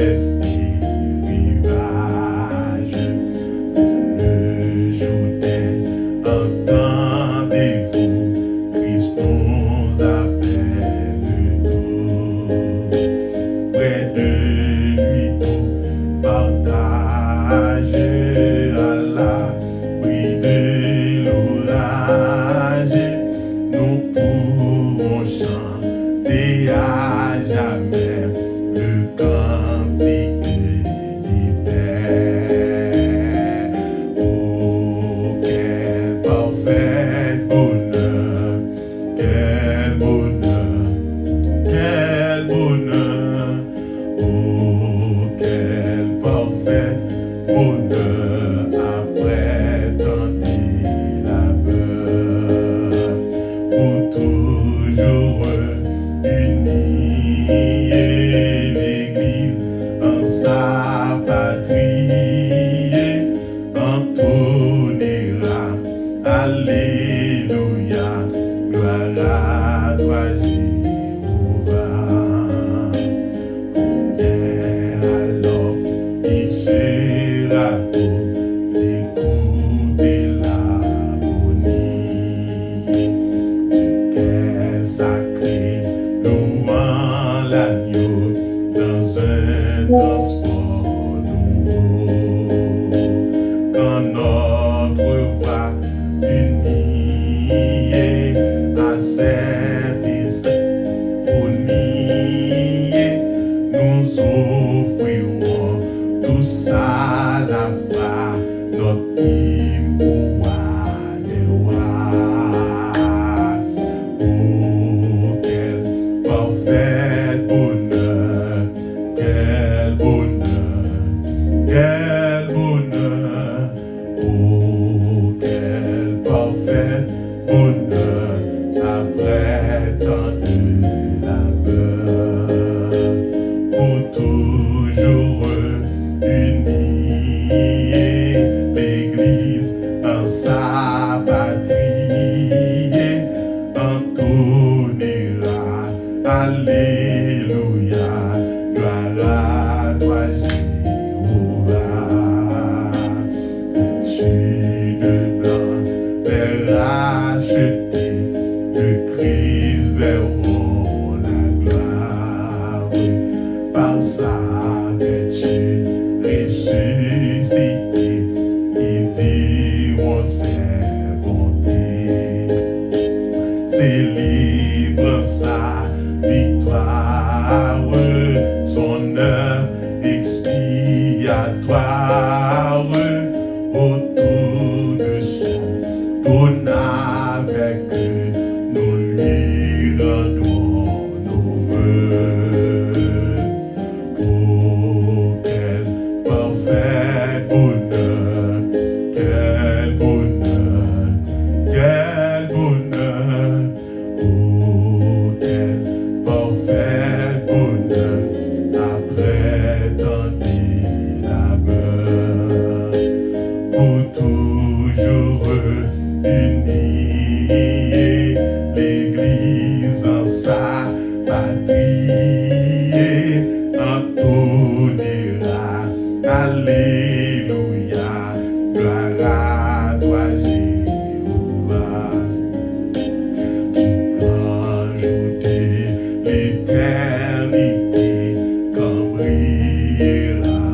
laisse tes rivages. Le jour des entendez-vous, Christ nous appelle tous. Près de lui tout partage, à l'abri de l'orage. Nous pourrons chanter à jamais le cantique des pères. Oh, quel parfait bonheur, quel bonheur, quel bonheur. Oh, quel parfait bonheur après tant de labeur. Pour toujours unis, l'Église en sa patrie entonnera. Alléluia, gloire à toi Jéhovah. Alors il sera beau d'écouter l'harmonie du cœur sacré, louant l'agneau dans un transport nouveau. Quand notre voix unie à cette symphonie, nous offrirons tous à la fois notre hymne au roi des rois. Oh, quel parfait bonheur, quel bonheur, quel bonheur. Oh, quel parfait bonheur après tant de labeur. Pour toujours unis, l'Église en sa patrie entonnera. Alléluia, gloire à toi Jéhovah. Vêtus de blanc, les rachetés de Christ verront la gloire. Par sa vertu ressuscité, ils diront ses bontés, célébrant sa victoire, son œuvre expiatoire. Autour de son trône avec nous lui rendons nos vœux. Oh, quel parfait bonheur, quel bonheur, quel bonheur. Oh, quel parfait bonheur après tant de labeur. Pour toujours unis, l'Église en sa patrie entonnera. Alléluia, gloire à toi Jéhovah. Du grand jour de l'éternité, quand brillera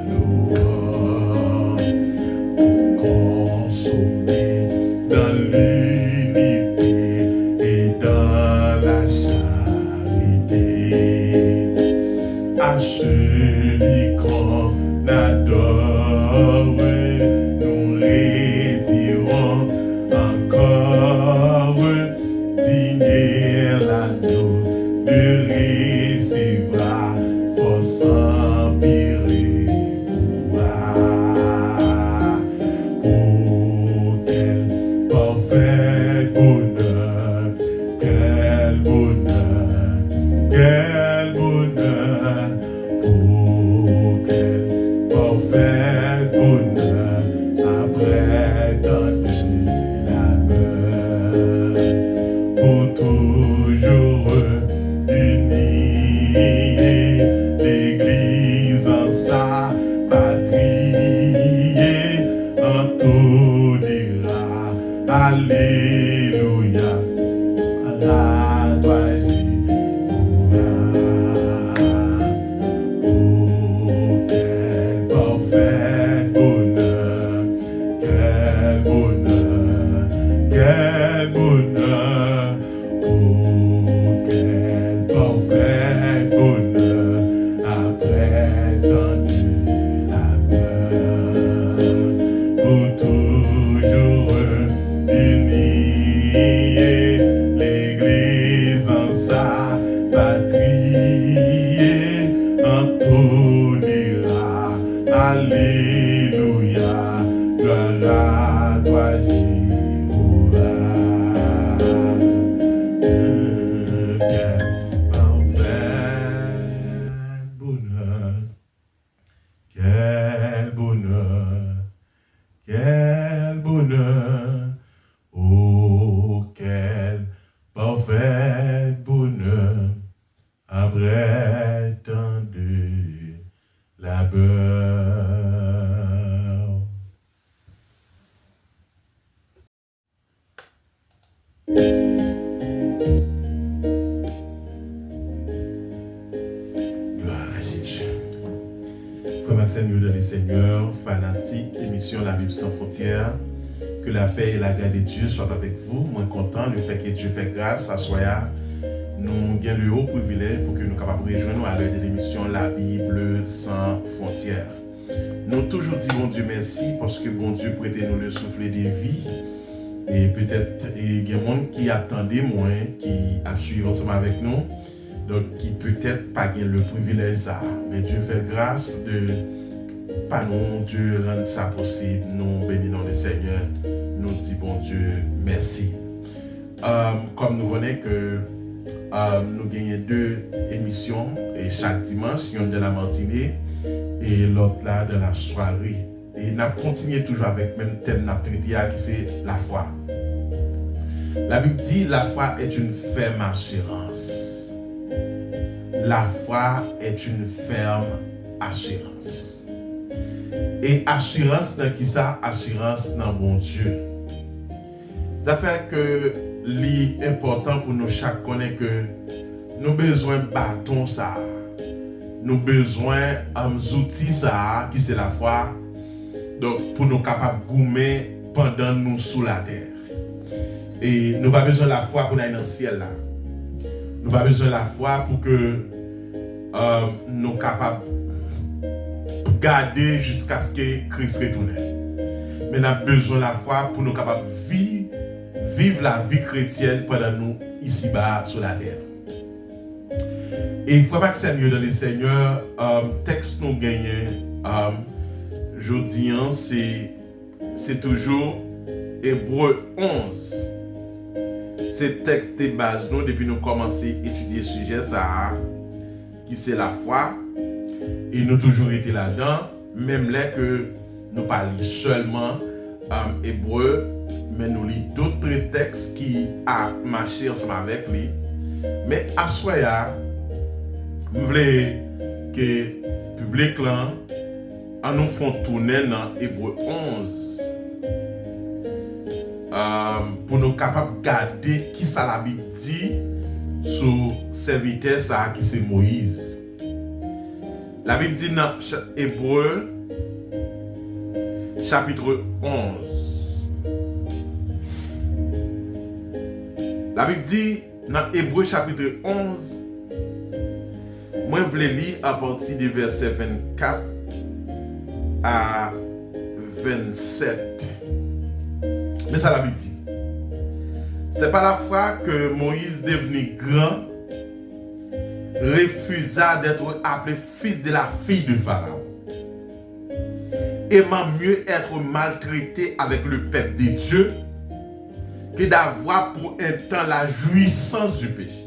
l'aurore, consommé dans l'unité et dans la charité. À celui qu'on adore, nous retirons encore, digne l'agneau de recevoir force, empire et pouvoir. Oh, quel parfait bonheur, quel bonheur, quel bonheur. Oh, quel parfait bonheur. Gloire à Jésus. Frère Maxime, nous dans les Seigneurs, fanatiques, émission La Bible sans frontières. Que la paix et la grâce de Dieu soient avec vous. Moi, content, le fait que Dieu fait grâce à soi. Nous avons le haut privilège pour que nous soyons capables de rejoindre à l'heure de l'émission La Bible sans frontières. Nous toujours dit bon Dieu merci parce que bon Dieu prête nous le souffle de vie. Et peut-être il y a des gens qui attendaient moins, qui a suivi ensemble avec nous, donc qui peut-être pas gagnent le privilège ça. Mais Dieu fait grâce de pas nous, Dieu rend ça possible. Nous bénissons le Seigneur. Nous disons bon Dieu merci. Comme nous voyons que nous gagnons 2 émissions et chaque dimanche, une de la matinée et l'autre là de la soirée. Et nous continuons toujours avec le même thème qui c'est la foi. La Bible dit la foi est une ferme assurance. La foi est une ferme assurance. Et assurance dans qui ça? Assurance dans bon Dieu. Ça fait que l'important pour nous chaque connaît que nous avons besoin de bâton ça. Nous avons besoin d'outils ça qui c'est la foi. Donc, pour nous capables de gommer pendant nous sous la terre. Et nous n'avons pas besoin de la foi pour aller dans le ciel là. Nous n'avons pas besoin de la foi pour que nous soyons capables de garder jusqu'à ce que Christ retourne. Mais nous avons besoin de la foi pour nous capables de vivre la vie chrétienne pendant nous ici-bas sur la terre. Et il ne faut pas que c'est mieux dans les Seigneurs. Texte nous gagnons. Jeudi, c'est toujours Hébreux 11. C'est texte de base nous depuis nous commencer à étudier le sujet ça, qui c'est la foi. Et nous toujours été là-dedans, même là que nous parlons seulement Hébreux, mais nous lisons d'autres textes qui ont marché ensemble avec lui. Mais à ce moment-là, je voulais que le public là, nous font tourner dans Hébreux 11 pour nous capables de garder qui ça la Bible dit sur serviteur ça qui c'est Moïse. La Bible dit dans Hébreux chapitre 11. La Bible dit dans Hébreux chapitre 11. Moi je voulais lire à partir du verset 24 à 27. Mais ça la Bible dit. C'est par la foi que Moïse, devenu grand, refusa d'être appelé fils de la fille de Pharaon. Aimant mieux être maltraité avec le peuple de Dieu que d'avoir pour un temps la jouissance du péché.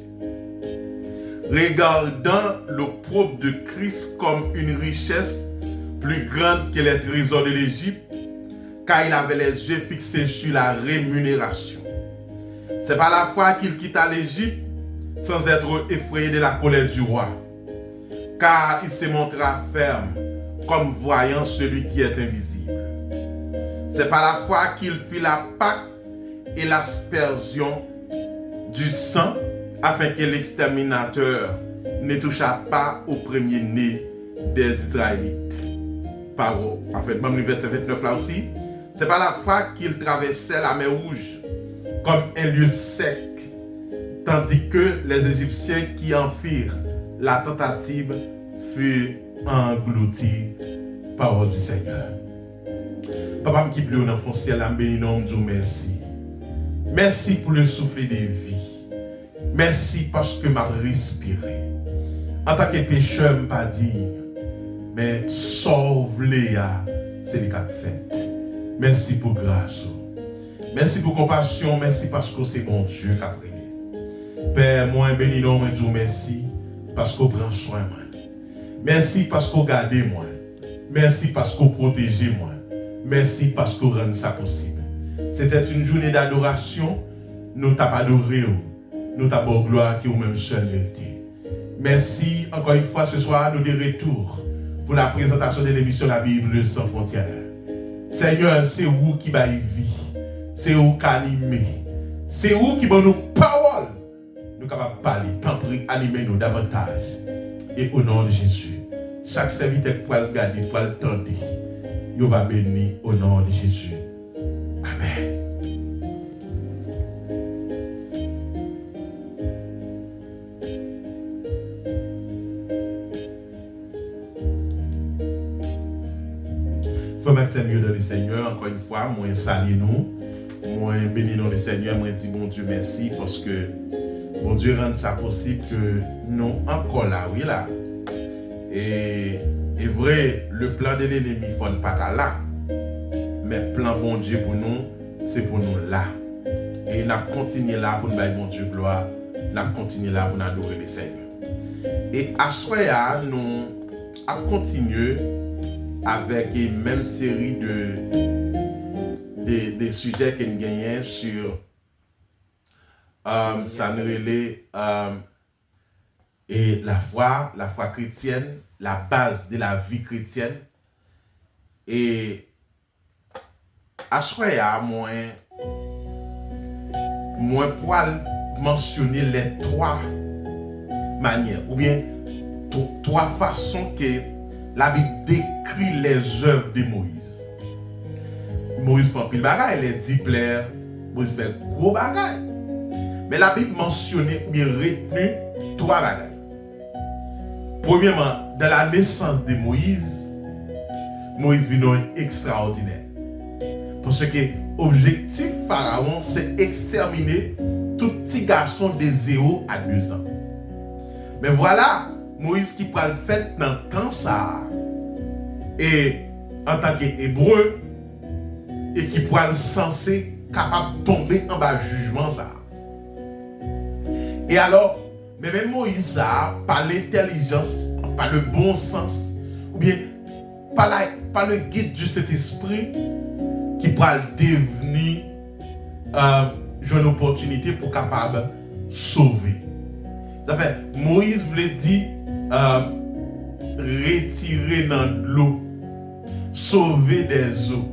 Regardant l'opprobre de Christ comme une richesse plus grande que les trésors de l'Égypte, car il avait les yeux fixés sur la rémunération. C'est par la foi qu'il quitta l'Égypte sans être effrayé de la colère du roi, car il se montra ferme comme voyant celui qui est invisible. C'est par la foi qu'il fit la Pâque et l'aspersion du sang, afin que l'exterminateur ne touchât pas au premier-né des Israélites. En fait, même le verset 29 là aussi, c'est par la foi qu'il traversait la mer Rouge comme un lieu sec, tandis que les Égyptiens qui en firent la tentative furent engloutis par l'ordre du Seigneur. Papa, qui pleut dans le ciel, bénissons, Dieu merci. Merci pour le souffle de vie. Merci parce que m'a respiré. En tant que pécheur, je ne pas dire, mais sauve-les, c'est le cas de fait. Merci pour grâce. Merci pour compassion. Merci parce que c'est bon Dieu qui a prié. Père, moi, béni non, Dieu, merci parce qu'on prend soin de moi. Merci parce qu'on garde moi. Merci parce qu'on protège moi. Merci parce qu'on rend ça possible. C'était une journée d'adoration. Nous t'avons adoré. Nous t'avons gloire qui est même seul mérité. Merci encore une fois ce soir, nous de retour pour la présentation de l'émission La Bible sans frontières. Seigneur, c'est vous qui baille vie. C'est vous qui animez. C'est où qui va nous parole. Nous capables de parler, tant pis, animer nous davantage. Et au nom de Jésus, chaque serviteur qui va le garder, qui va le tendre, il va bénir au nom de Jésus. Amen. Frère Maxime, mieux dans le Seigneur, encore une fois, moi salue nous, moi bénis nous le Seigneur, moi dis bon Dieu merci parce que bon Dieu rend ça possible que nous encore là, oui là. Et vrai, le plan de l'ennemi ne pas là, mais le plan bon Dieu pour nous, c'est pour nous là. Et nous continuons là pour nous donner bon Dieu gloire, nous continuons là pour nous adorer le Seigneur. Et à ce moment-là, nous allons continuer avec une même série de sujets que nous gagnons sur ça nous relève et la foi chrétienne, la base de la vie chrétienne. Et à ce moment-là, moi pour mentionner les trois manières, ou bien trois façons que la Bible décrit les œuvres de Moïse. Moïse fait un pile bagaille, les 10 plaies, Moïse fait gros bagaille. Mais la Bible mentionne ou bien retenu trois bagailles. Premièrement, dans la naissance de Moïse, Moïse vit extraordinaire. Parce que l'objectif Pharaon, c'est exterminer tout petit garçon de 0 à 2 ans. Mais voilà, Moïse qui prend le fait dans le temps ça, et en tant qu'hébreu, et qui prend le censé capable de tomber en bas jugement ça. Et alors, mais même Moïse par l'intelligence, par le bon sens, ou bien par le guide du Saint-Esprit, qui peut devenir une opportunité pour capable sauver. Ça fait, Moïse voulait dire retirer dans l'eau, sauver des eaux.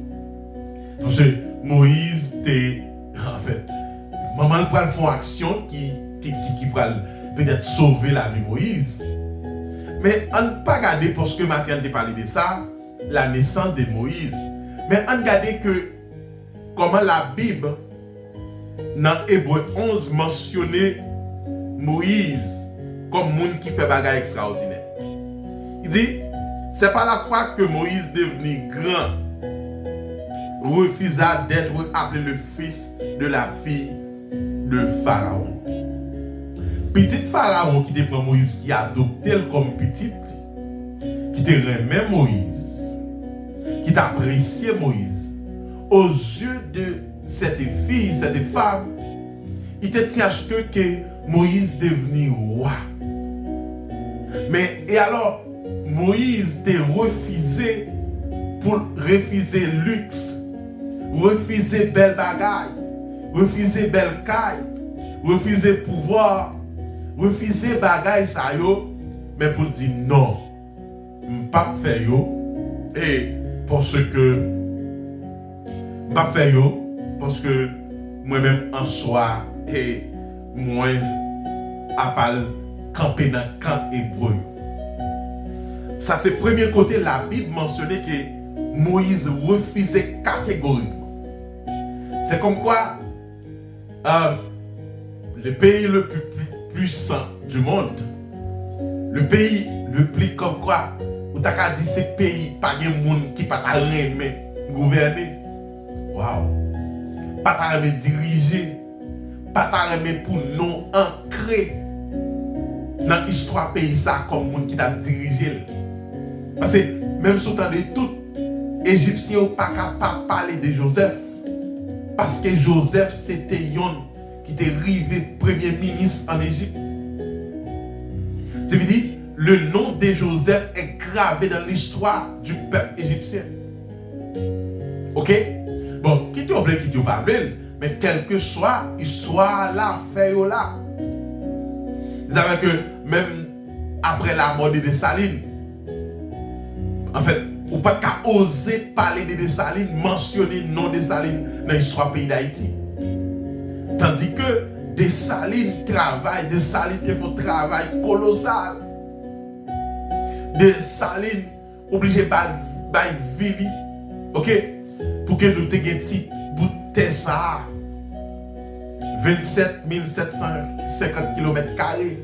Parce que Moïse était, en fait, maman peut faire action qui peut-être sauver la vie de Moïse. Mais on ne peut pas regarder, parce que Mathieu a parlé de ça, la naissance de Moïse. Mais on regarde que comment la Bible, dans Hébreu 11, mentionnait Moïse comme monde qui fait bagaille extraordinaire. Il dit, c'est pas la fois que Moïse devenu grand, refusa d'être appelé le fils de la fille de Pharaon. Petit Pharaon qui te prend Moïse, qui a adopté comme petit, qui te remet Moïse, qui t'apprécie Moïse, aux yeux de cette fille, cette femme, il te tient à ce que Moïse devenu roi. Mais, et alors, Moïse t'a refusé pour refuser luxe, refuser belle bagaille, refuser belle caille, refuser pouvoir, refuser bagaille ça yo, mais pour dire non, pas faire yo, et parce que pas faire yo, parce que moi-même en soi, et moi à pas camper dans le camp hébreu. Ça c'est le premier côté, la Bible mentionnait que Moïse refusait catégoriquement. C'est comme quoi le pays le plus puissant du monde, le pays le plus comme quoi, ou t'as qu'à dire c'est pays, pas de monde qui pas ta aimer gouverner. Waouh! Pas ta aimer diriger, pas ta aimer pour nous ancrer dans l'histoire pays ça comme monde qui t'a dirigé. Parce que même si on de tout Égyptien ou pas capable de parler de Joseph, parce que Joseph c'était un qui était arrivé premier ministre en Égypte. Ça veut dire le nom de Joseph est gravé dans l'histoire du peuple égyptien. Ok? Bon, qui te veut, qui te pas veut, mais quelle que soit l'histoire là, fait là. Vous savez que même après la mort de Dessalines, en fait, ou pas qu'à oser parler de Dessalines, mentionner le nom de Dessalines dans l'histoire du pays d'Haïti. Tandis que des salines travaillent, des salines qui font travail colossal. Des salines obligées par vivre, ok, pour que nous ayons un petit bout de terre ça, 27 750 km²,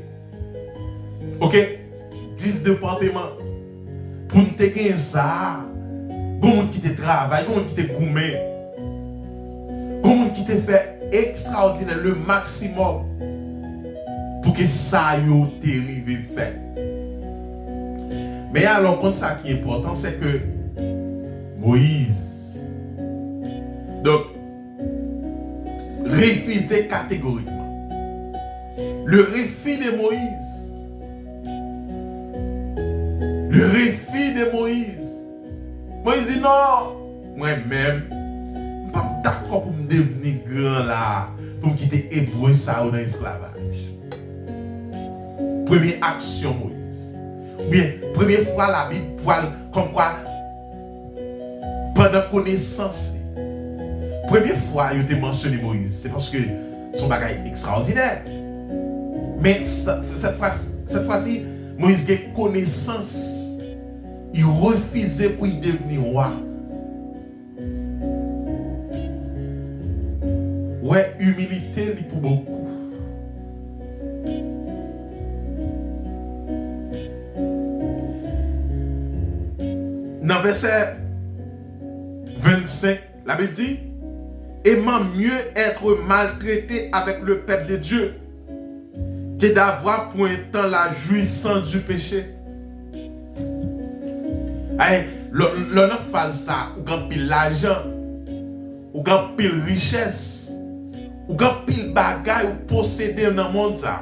ok, 10 départements, pour nous ayons ça, pour nous qui te travaille, pour nous qui te gourmet, pour nous qui te fait extraordinaire, le maximum, pour que ça y arrive fait. Mais alors, contre ça qui est important, c'est que Moïse, donc, refusait catégoriquement. Le refus de Moïse, Moïse dit non, moi-même, je ne suis pas d'accord pour me devenir grand là, pour me quitter hébreu ça ou dans l'esclavage. Première action Moïse. Bien, première fois la Bible parle comme quoi, pendant connaissance, première fois il a mentionné Moïse, c'est parce que son bagage est extraordinaire. Mais cette fois-ci, Moïse a connaissance. Il refusait pour y devenir roi. Ouais, humilité, il pour beaucoup. Dans le verset 25, la Bible dit, aimant mieux être maltraité avec le peuple de Dieu que d'avoir pour un temps la jouissance du péché. L'on a fait ça, ou gagne pile l'argent, ou gagne pile richesse, ou gagne pile bagaille, ou posséder dans le monde ça.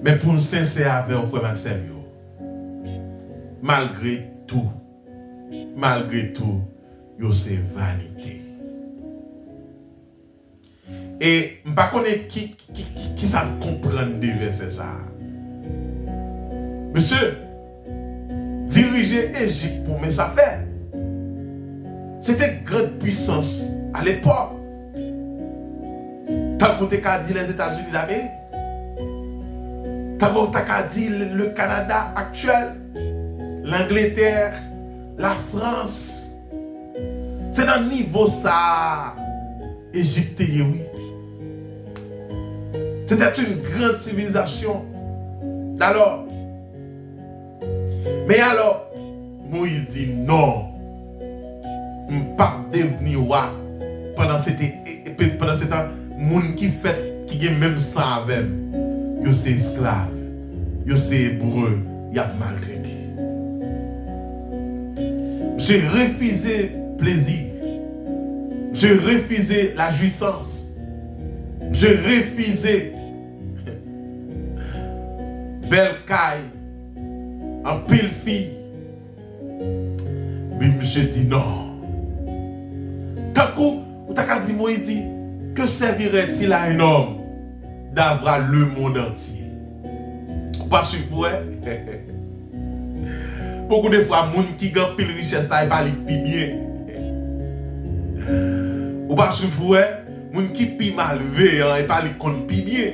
Mais pour nous sincère avec vous, frère Maxime, malgré tout, c'est vanité. Et je ne sais pas qui ça comprend des versets ça. Monsieur, diriger l'Égypte pour mes affaires, c'était une grande puissance à l'époque. Tant qu'on t'a dit les États-Unis d'Amérique, tant qu'on t'a dit le Canada actuel, l'Angleterre, la France, c'est dans le niveau ça, Égypte, oui. C'était une grande civilisation. Alors, mais alors, Moïse dit non, je ne peux pas devenir roi pendant ce temps, moun qui fait, qui est même sans avec, yo c'est esclave, yo c'est hébreu, y a maltraité. J'ai refusé plaisir, j'ai refusé la jouissance, j'ai refusé belle caille, en pile fille. Mais monsieur dit non. Tant coup, ou t'as dit Moïse dit, que servirait-il à un homme d'avoir le monde entier? Pas sûr pour beaucoup de fois, les gens qui gagnent pile richesse, ça n'est pas les plus bien. Ou pas sûr pour les gens qui pi mal veillent, et pas les comptes plus bien.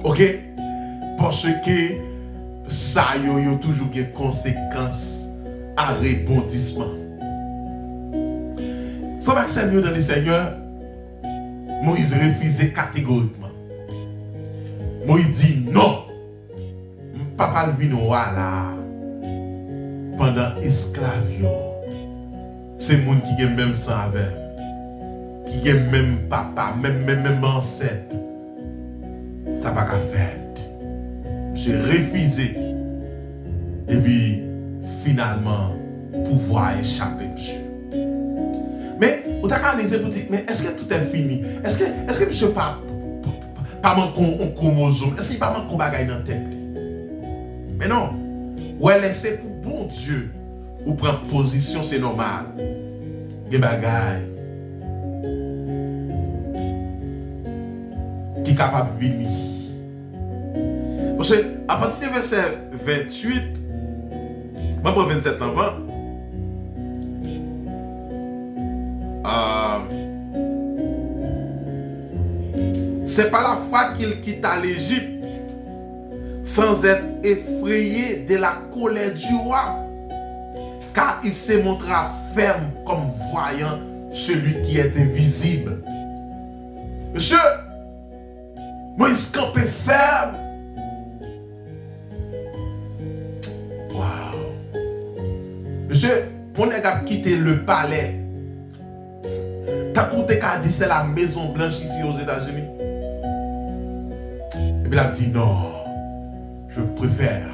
Ok? Parce que ça y a toujours des conséquences à rebondissement. Il faut que mieux dans le Seigneur. Moïse refusait catégoriquement. Moïse dit non. Papa le vino là pendant esclavio. C'est moun qui gagne même sang avec. Qui gagne même papa, même ancêtre. Ça va pas faire. J'ai refusé. Et puis, finalement, pouvoir échapper, monsieur. Mais, vous avez dit, mais est-ce que tout est fini? Est-ce que monsieur pas manque un chromosome? Est-ce qu'il pas manque un bagage dans la tête? Mais non. Ouais, laissez pour bon Dieu. Ou prendre position, c'est normal. Des bagages qui est capable de venir. Parce que à partir du verset 28, même pour 27 ans avant, C'est par la foi qu'il quitta l'Égypte sans être effrayé de la colère du roi, car il se montra ferme comme voyant celui qui est invisible. Monsieur, Moïse campait ferme. Waouh. Monsieur, pour ne pas quitter le palais, t'as compté qu'à dire c'est la Maison Blanche ici aux États-Unis. Et puis il a dit non, je préfère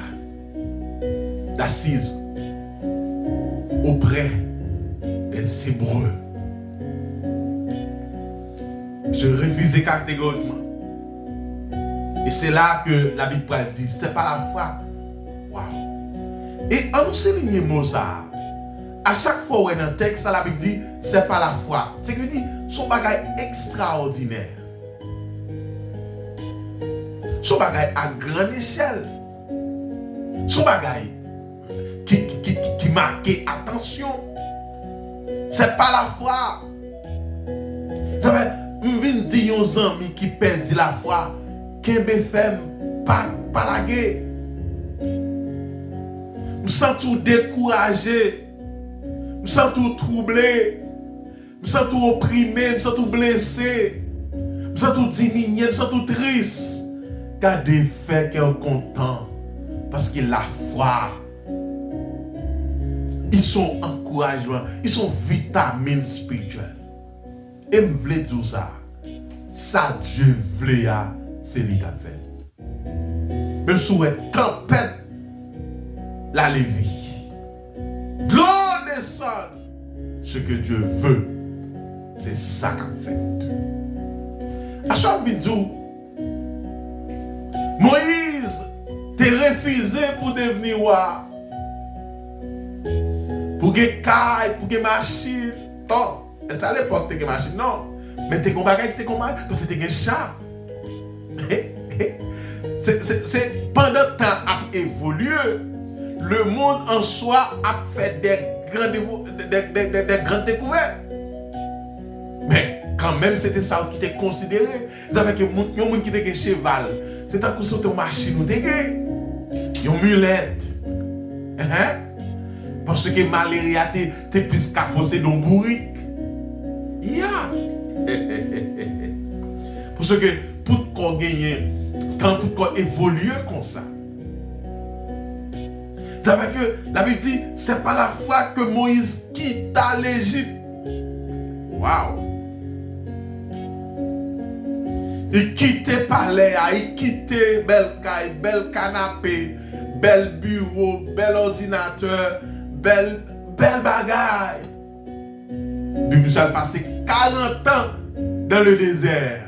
d'assise auprès des Hébreux. Je refusais catégoriquement. Et c'est là que la Bible dit, c'est pas la foi. Waouh. Et on souligne Mozart. À chaque fois où on a un texte, la Bible dit, c'est pas la foi. C'est que dit, son bagage extraordinaire. Son bagage à grande échelle. Son bagage qui marquait attention. C'est pas la foi. Ça veut dire, dire aux amis qui perdent la foi, qu'un femme pas la guerre. Je me sens tout découragé. Je me sens tout troublé. Je me sens tout opprimé. Je me sens tout blessé. Je me sens tout diminué. Je me sens tout triste. Car des faits qui sont contents. Parce que la foi, ils sont encouragement. Ils sont vitamines spirituelles. Et je veux dire ça. Ça Dieu voulait, c'est lui qui a fait. Même si vous êtes tempête, la Lévi. L'eau descend. Ce que Dieu veut, c'est ça qu'il fait. À chaque vidéo, Moïse t'a refusé pour devenir roi. Pour gagner caille, pour gagner machine. Non, c'est à l'époque que tu as machine, non. Mais tu as combattu, tu as combattu, parce que tu as un chat. C'est pendant que le temps a évolué, le monde en soi a fait des grandes découvertes. Mais quand même, c'était ça qui était considéré. Vous savez que les gens qui étaient cheval, c'est un coup sur ton machine ou des une mulette. Parce que Maléria t'es plus caposé dans le bourrique. Parce que pour qu'on gagne, quand pour qu'on évolue comme ça. Vous savez que la Bible dit, c'est pas la foi que Moïse quitta l'Égypte. Waouh! Il quittait palais, il quittait belle caille, bel canapé, bel bureau, bel ordinateur, belle bagaille. Puis Michel a passé 40 ans dans le désert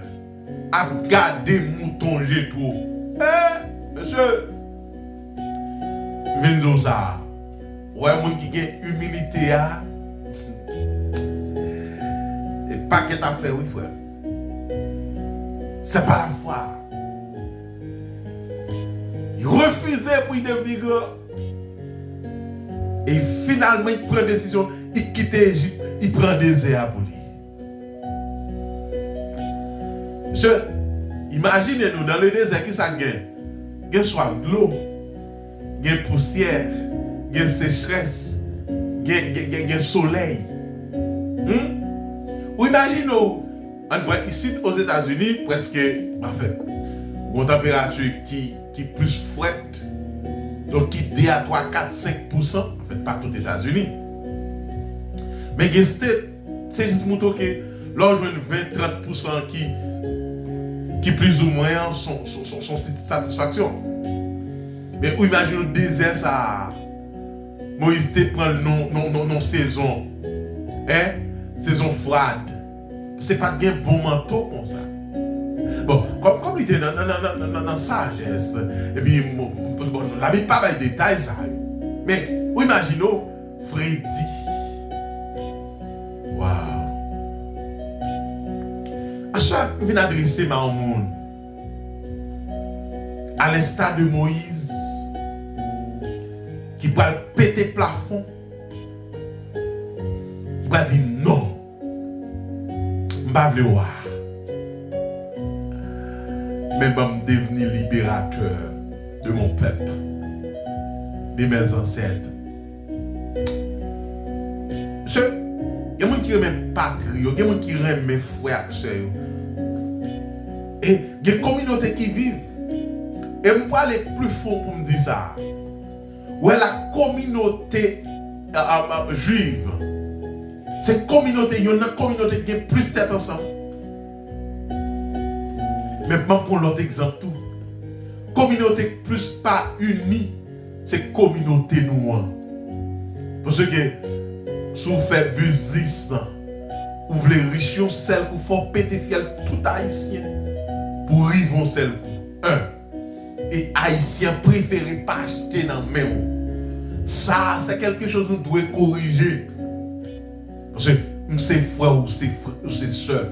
à garder mouton Jétro. Monsieur, venez ça. Ouais, moun qui a humilité, et pas qu'est à faire, oui, frère. C'est pas la foi. Il refusait pour y devenir grand. Et finalement, il prend une décision. Il quitte l'Égypte. Il prend des airs pour lui. Monsieur, imaginez-nous dans le désert qui ça gagne. Il y a soif de l'eau. Il y a poussière. Il y a sécheresse. Il y a soleil. Ou imaginez-nous. Ici aux États-Unis, presque, en fait, une température qui est plus froide, donc qui est à 3, 4, 5%, en fait, pas tout les États-Unis. Mais c'est juste que l'on joue 20-30% qui plus ou moins sont satisfaction. Mais ou imagine le désert, ça, Moïse te prend non saison, saison froide. C'est pas de bon manteau comme ça. Bon, comme il était dans sagesse, et puis, bon, la Bible pas de détails, ça. Mais, imaginons, Freddy. Waouh. À chaque fois que je viens adresser ma monde, à l'instar de Moïse, qui va péter le plafond, qui va dire non. Je ne veux pas voir. mais me devenir libérateur de mon peuple, de mes ancêtres. Il y a des gens qui aiment patrie, il y a des gens qui aiment mes frères et sœurs. Et il y a des communautés qui vivent. Et je vais aller plus fort pour me dire ça. Ouais, la communauté juive, cette communauté, il y a une communauté qui est plus tête ensemble. Maintenant, pour l'autre exemple, tout. Communauté plus pas unie, c'est communauté noire. Parce que si vous faites business, vous voulez riche, celle qu'il faut péter fiel tout haïtien pour vivre celle coup. Et haïtien préféré pas acheter dans le même. Ça, c'est quelque chose que nous devons corriger. Parce que c'est frère ou c'est soeur.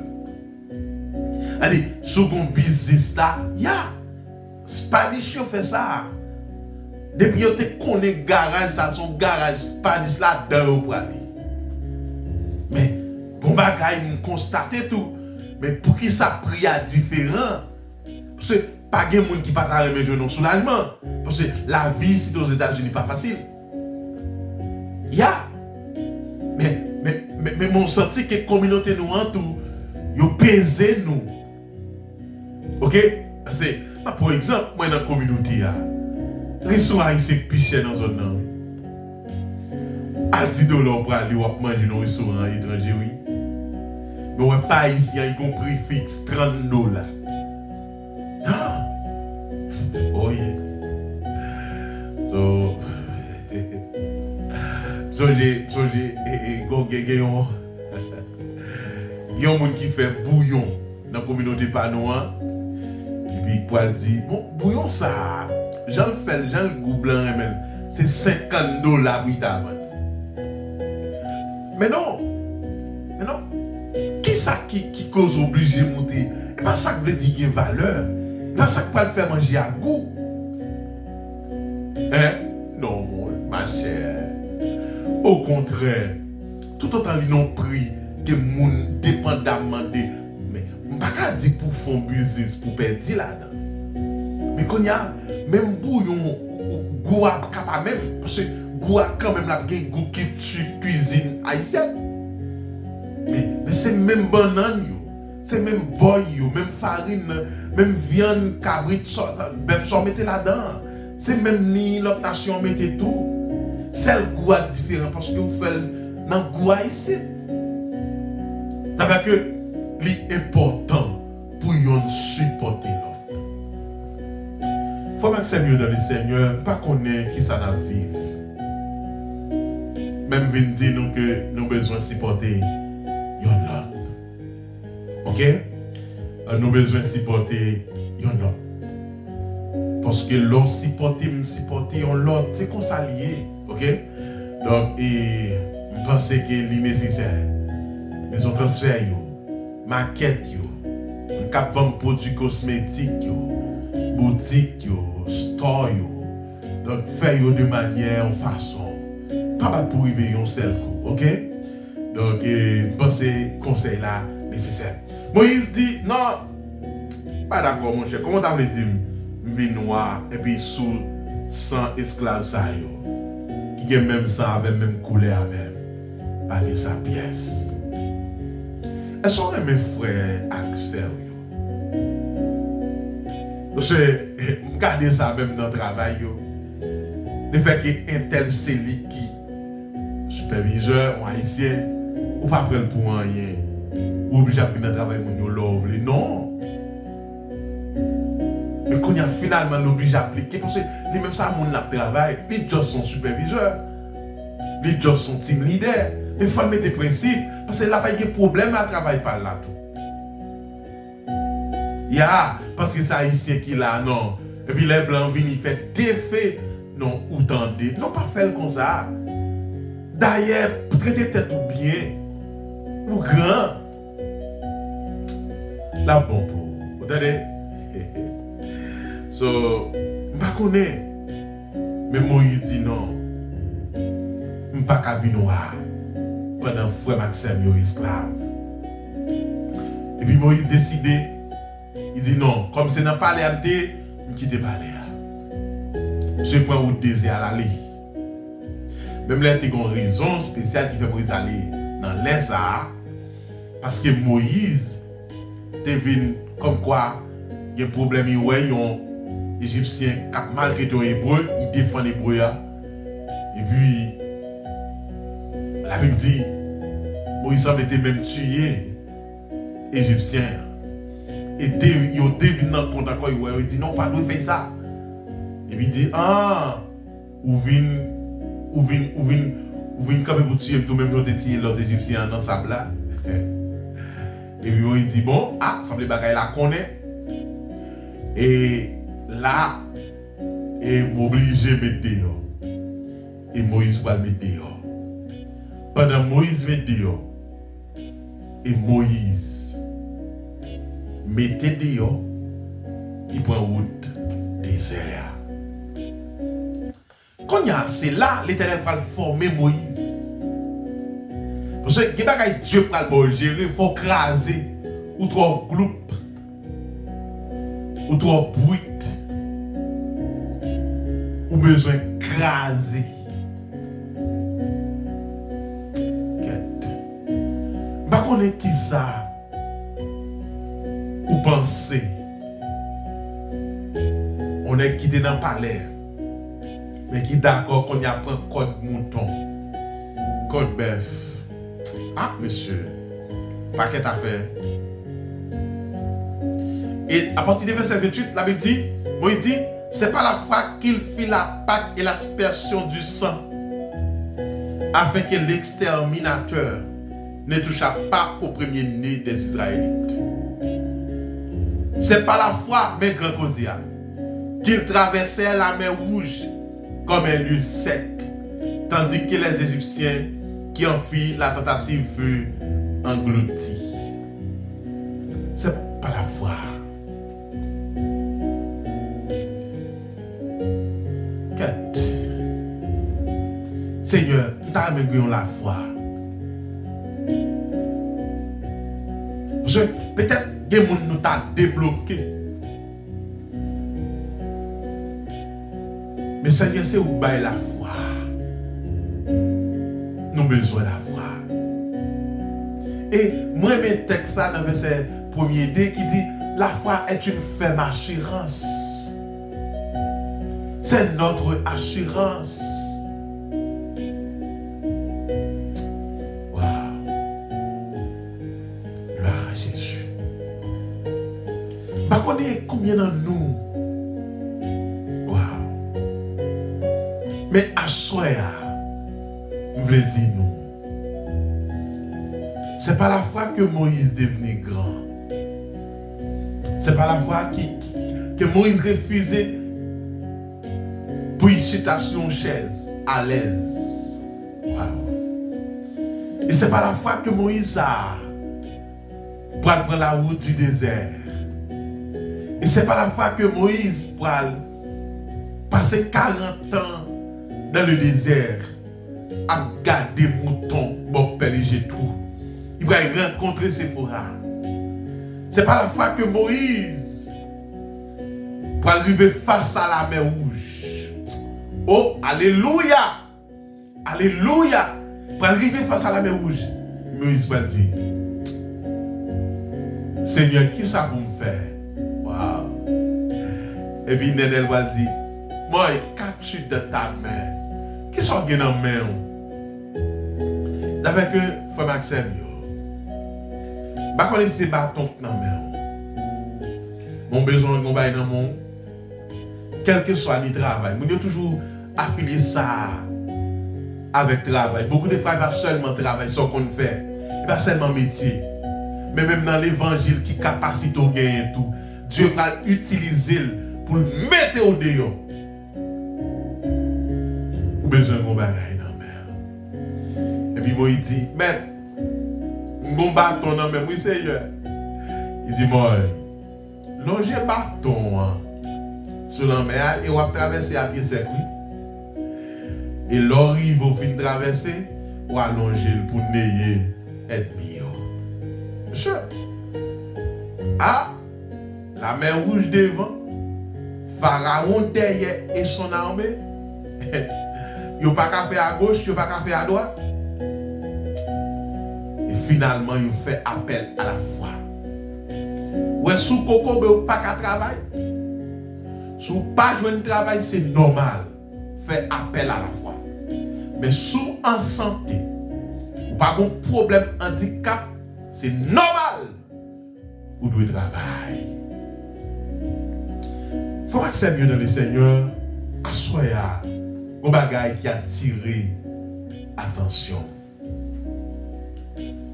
Allez, second business là, Spanish fait ça. Depuis que tu connais garage, ça son garage Spanish là dedans pour aller. Mais bon bagay nous constater tout. Mais pour qui ça prie à différent? Parce que pas de monde qui pas remettre genoux soulagement. Parce que la vie ici aux États-Unis pas facile. Mais mon senti que la communauté nous en tout, yo pesé nous. OK? Parce que par exemple, moi dans la communauté les haïtiens qui pichent dans zone là. À 10 $ pour aller manger dans un restaurant étranger, oui. Mais ouais, pas haïtien, ils ont prix fixe 30 $. Ah! Oh yeah. Il y a un monde qui fait bouillon dans la communauté panois. Et puis il peut dire, bon, bouillon ça, j'en le goût blanc, c'est 50 $ pour Mais non. Qui ça qui cause obligé de monter? Et pas ça qui veut dire qu'il y a une valeur. Et pas ça qui peut le faire manger à goût. Hein? Non, ma chère. Au contraire, tout autant ils n'ont pris que moun dépendamment de. Mais je ne peux pas dire pour faire un business pour perdre là-dedans. Mais quand il y a même bouillon, goût à capable même, parce que goût a quand même la goût qui tue cuisine haïtienne. Mais c'est même banane, c'est même boy, même farine, même viande, cabrit, bœuf, ça mettez là-dedans. C'est même ni l'autre nation mettez tout. C'est le goût différent parce que vous faites dans le goût ici. C'est-à-dire que l'important pour nous supporter l'autre. Il faut que Seigneur dans le Seigneur, pas connaître qui ça n'a vivre. Même venir dire nous que nous avons besoin de supporter l'autre. Ok? Nous avons besoin de supporter l'autre. Parce que l'autre supporter l'autre, c'est qu'on s'allie. Ok? Donc, je pense que c'est nécessaire. Mais on transfert, maquette, on cap vendre produits cosmétiques, boutique, store. Donc, faire de manière, en façon. Pas pour arriver un seul coup. Ok? Donc, je pense que ce conseil là nécessaire. Moïse dit, non, pas d'accord, mon cher. Comment t'as dit, vie noire, et puis sous sang esclave ça qui a même sang avec même couleur avec pas de sa pièce. Elles sont mes frères Axel. Parce que regardez ça même dans le travail. Le fait que un tel CELI qui superviseur ou haïtien ou pas prendre pour rien ou obligé à venir travailler mon love non. Mais quand il y a finalement l'obligé à appliquer, parce que les mêmes ça, mon travail, les just son superviseur, les just son team leader. Mais il faut mettre des principes, parce que là, il y a des problèmes à travailler par là tout. Parce que c'est haïtien qui là, non. Et puis les blancs viennent, ils font des faits, non, ou tendez. Non, pas faire comme ça. D'ailleurs, pour traiter tête ou bien, ou grand. Là, bon, vous entendez? So, je ne connais pas. Mais Moïse dit non. Je ne peux pas vivre noir pendant que frère Maxime est esclave. Et puis Moïse décidé Il dit non, comme c'est dans le palais, je quitte le palais. Je prends au désert à l'aller. Même là, il y a une raison spéciale qui fait pour aller dans l'Est. Parce que Moïse est venu comme quoi il y a un problème, il y a un Égyptien qui a maltraité un Hébreu, il défend l'Hébreu. Et puis, la Bible dit, Moïse semble être même tué, Égyptien. Et il devine dans le compte encore, il dit non, pas de faire ça. Et puis il dit, ou vin quand même pour tuer, tout même l'autre tuer l'autre Égyptien dans sa là. Et puis il dit, bon, semble bagaille la connaît. Et là, il m'oblige à mettre dehors. Et Moïse va le mettre dehors. Pendant Moïse met dehors, et Moïse mettait dehors, il prend route désert. Quand c'est là, l'Éternel va former Moïse. Parce que Dieu va le gérer, il faut craser, ou trop gloup, ou trop bruit, ou besoin de craser. Bah qu'on est qui ça? Ou penser? On est quitté dans le palais. Mais qui d'accord qu'on y a pris code mouton, code bœuf. Monsieur, paquet à faire. Et à partir du verset 28, la Bible dit, Moïse dit, c'est pas la fois qu'il fit la Pâque et l'aspersion du sang, afin que l'exterminateur ne toucha pas au premier-né des Israélites. C'est pas la fois, mais grand causia, qu'il traversait la mer Rouge comme un lieu sec, tandis que les Égyptiens qui en firent la tentative furent engloutis. C'est pas la foi. Seigneur, nous t'avons la foi. Parce que peut-être que des gens nous t'a débloqué. Mais Seigneur, c'est où bail la foi. Nous avons besoin de la foi. Et moi, je mets texte ça dans le verset 1er qui dit la foi est une ferme assurance. C'est notre assurance. Waouh. Gloire à Jésus. Bah, on est combien dans nous? Mais à soi, je veux dire nous. C'est pas la fois que Moïse devenait grand. C'est pas la fois que Moïse refusait pour y chuter sur une chaise à l'aise. Wow. Et c'est pas la fois que Moïse a pour prendre la route du désert. Et c'est pas la fois que Moïse pour passer 40 ans dans le désert à garder mouton, bon péliger tout. Il va rencontrer Séphora. C'est pas la fois que Moïse pour arriver face à la mer Rouge. Oh, alléluia! Alléluia! Pour arriver face à la mer Rouge, Moïse va dire, Seigneur, qui ça vous me faire? Wow! Et puis Nénel va dire, moi, qu'as-tu de ta main? Qui sont dans la main? Avec que Frère Maxime, je connais ces bâtons dans la main. Mon besoin de bail dans mon. Quel que soit le travail, je dois toujours affilier ça avec le travail. Beaucoup de fois, il va seulement travailler, ce qu'on fait. Il va seulement métier. Mais même dans l'évangile, qui capacite au gain et tout, Dieu va l'utiliser pour le mettre au dehors. Besoin de bagaille dans la mer. Et puis Moïse dit, mais mon bâton dans la mer, oui Seigneur. Il dit, moi, longez bâton sur la mer et on va traverser à pied sec. Et l'orive au fin de traverser, on va allonger pour n'ayez ennemi. Monsieur, la mer rouge devant, Pharaon derrière et son armée. Yo pas qu'à faire à gauche, yo pas qu'à faire à droite. Et finalement, yo fait appel à la foi. Ouais, sous coco, ben pas qu'à travailler. Sous pas jouer de travail, c'est normal. Fait appel à la foi. Mais sous en santé, ou pas de problème handicap, c'est normal. Ou doit travailler. Faut que c'est mieux dans le Seigneur. Assoya, un bagage qui a attiré attention.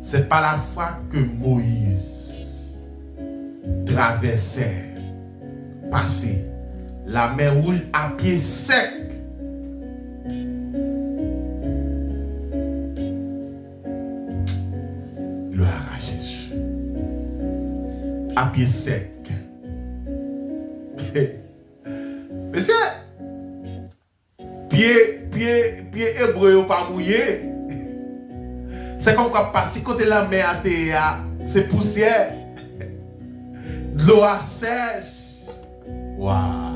C'est par la foi que Moïse traversait, passait la mer rouge à pied sec. Gloire à Jésus. À pied sec. Mais c'est pied hébreu pas mouillé. C'est comme quoi parti côté la mer c'est poussière. De l'eau sèche. Waouh.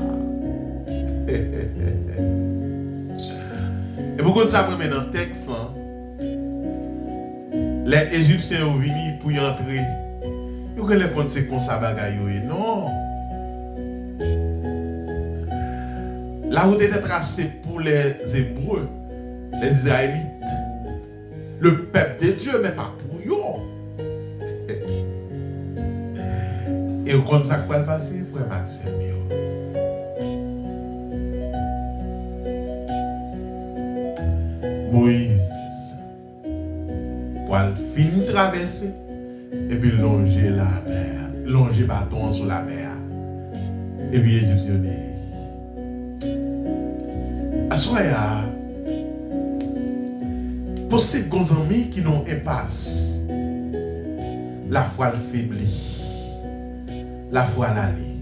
Et beaucoup de ça dans le texte là. Les Égyptiens ont venu pour y entrer. Ils ont les conséquences à bagaille. Non. La route était tracée pour les Hébreux, les Israélites, le peuple de Dieu, mais pas pour eux. Et vous comprenez ça qui va passer, frère Maxime? Moïse, pour finir de traverser, et puis longer la mer, longer bâton sur la mer. Et puis les Égyptiens disent, Assoya, possible qu'on amis qui n'ont impasse, la foi le faiblit, la foi l'allée.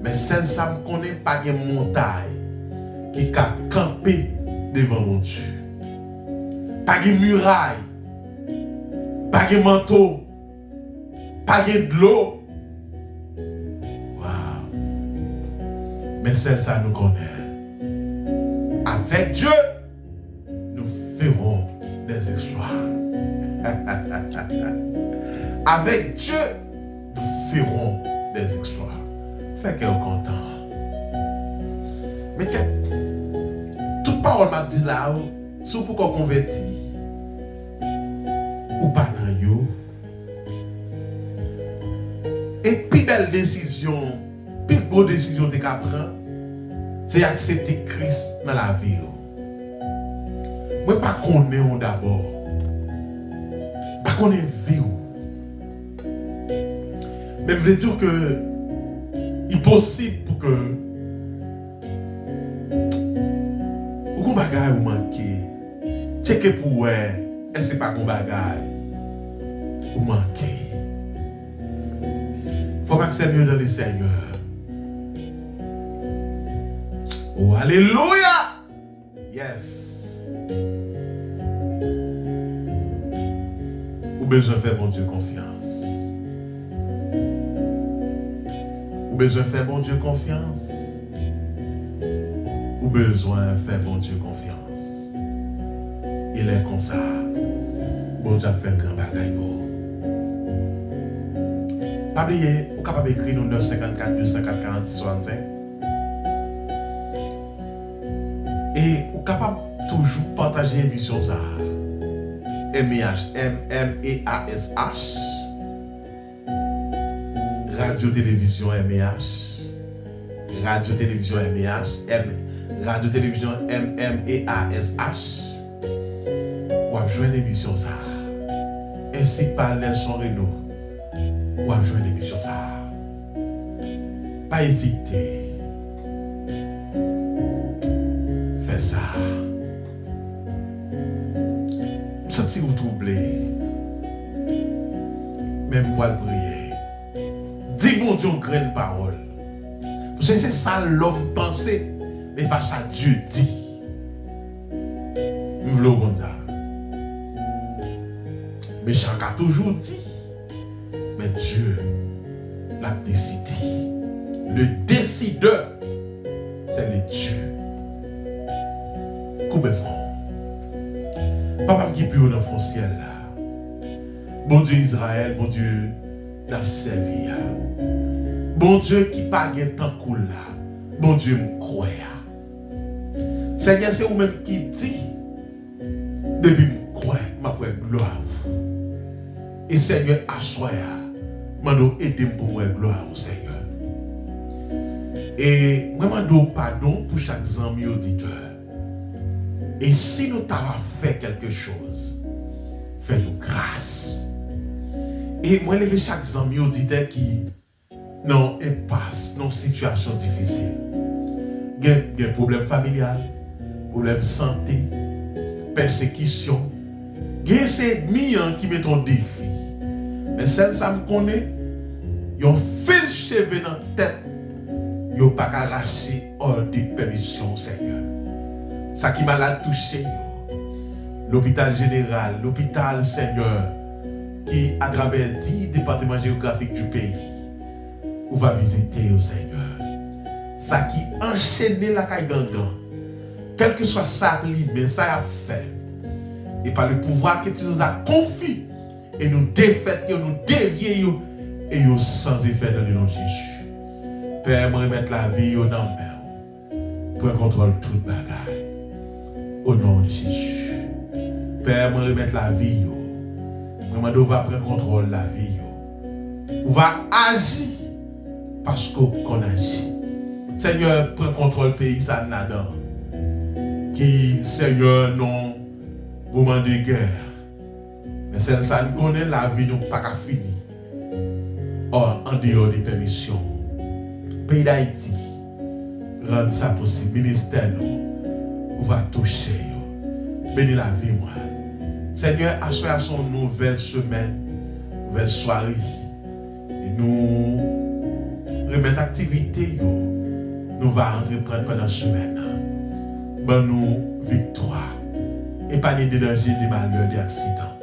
Mais celle ça me connaît pas de montagne qui a campé devant mon Dieu. Pas de muraille, pas de manteau, pas de l'eau. Wow. Mais celle ça nous connaît. Avec Dieu, nous ferons des exploits. Avec Dieu, nous ferons des exploits. Fait qu'elle est content. Mais toute parole m'a dit là, si vous pouvez convertir, ou pas dans yo. Et puis belle décision, puis bonne décision de prendre, c'est accepter Christ dans la vie. Moi, pas connaître d'abord. Pas connaître vie. Mais je veux dire que il est possible pour que vous bagage vous manquez. Checker pour est-ce que pas un bagage vous manquez. Faut pas que c'est mieux dans le Seigneur. Oh, alléluia! Yes! Ou besoin de faire bon Dieu confiance. Ou besoin de faire bon Dieu confiance. Ou besoin de faire bon Dieu confiance. Il est comme ça. Bon Dieu a fait un grand bagaille pour. Pas oublier, vous êtes capable d'écrire nous 954 204 46 65. Et vous êtes capable toujours partager l'émission ça. MEASH, M-M-E-A-S-H. Radio-télévision MEASH. Radio-télévision MEASH. Radio-télévision M-M-E-A-S-H. Ou à jouer l'émission ça. Ainsi par les sons Renault. Ou à jouer l'émission ça. Pas hésiter. Fais ça. Sentez vous troublé. Même pour le prier. Dis bon Dieu une grande parole. Parce que c'est ça l'homme pensait. Mais pas ça Dieu dit. Je veux comme ça. Mais chacun a toujours dit. Mais Dieu m'a décidé. Le décideur, c'est le Dieu. Combien de fois? Papa qui est plus haut dans le ciel là. Bon Dieu Israël, bon Dieu n'a servi. Bon Dieu qui pas de temps cool là. Bon Dieu me croit. Seigneur, c'est vous-même qui dit, depuis me croit, ma gloire. Et Seigneur, assoya, mando aide pour moi gloire au Seigneur. Et moi mando pardon pour chaque ami auditeur. Et si nous t'avons fait quelque chose, fais-nous grâce. Et moi lever chaque ami auditeur qui non impasse, non situation difficile. Gen problème familial, problème santé, persécution. Gen ces ennemis qui mettent en défi. Mais celle ça me connaît, ils ont fait le cheveu dans la tête. Ils n'ont pas arraché hors de permission, Seigneur. Ça qui m'a là touché, l'hôpital général, l'hôpital Seigneur, qui à travers 10 départements géographiques du pays, on va visiter au Seigneur. Ça qui enchaîne la caille gangan, quel que soit ça, mais ça a fait. Et par le pouvoir que tu nous as confié, et nous défaites, nous dévions, et nous sans effet dans le nom de Jésus. Père, moi remettre la vie dans la main, pour contrôler toute bagaille. Au nom de Jésus. Père, moi remettre la vie, moi va prendre contrôle de la vie. On va agir parce qu'on agit. Seigneur, prends contrôle du pays, ça n'a qui, Seigneur, non, moment de guerre. Mais ça nous connaît la vie, nous pas qu'à finir. Or, en dehors des permissions, pays d'Haïti, rendre ça possible. Ministère, nous, on va toucher. Bénis la vie, moi. Seigneur, à son nouvelle semaine, nouvelle soirée. Et nous remettre activité, nous va entreprendre pendant la semaine. Ben nous, victoire. Épargner des dangers, des malheurs, des accidents.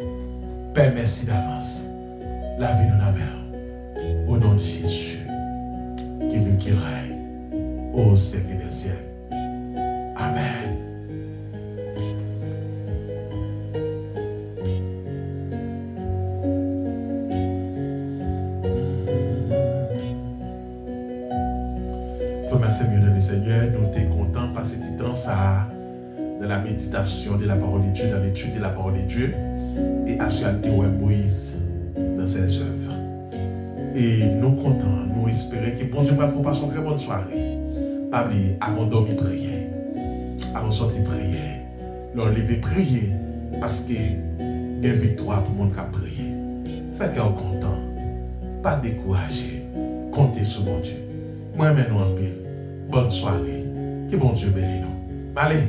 Père, merci d'avance. La vie nous la mère. Au nom de Jésus, qui vit, qui règne, au siècle des siècles. Amen. Seigneur, nous sommes contents de passer ce temps ça dans la méditation de la parole de Dieu, dans l'étude de la parole de Dieu et à ce que Moïse dans ses œuvres. Et nous contents, nous espérons que bon Dieu va vous passer une très bonne soirée. Pas oublier, avant de dormir, prier. Avant de sortir, prier. Leur lever, prier. Parce que il y a une victoire pour le monde qui a prié. Faites qu'on content. Pas décourager. Comptez sur mon Dieu. Moi, maintenant, en paix. Bonne soirée. Que bon Dieu bénisse nous. Allez.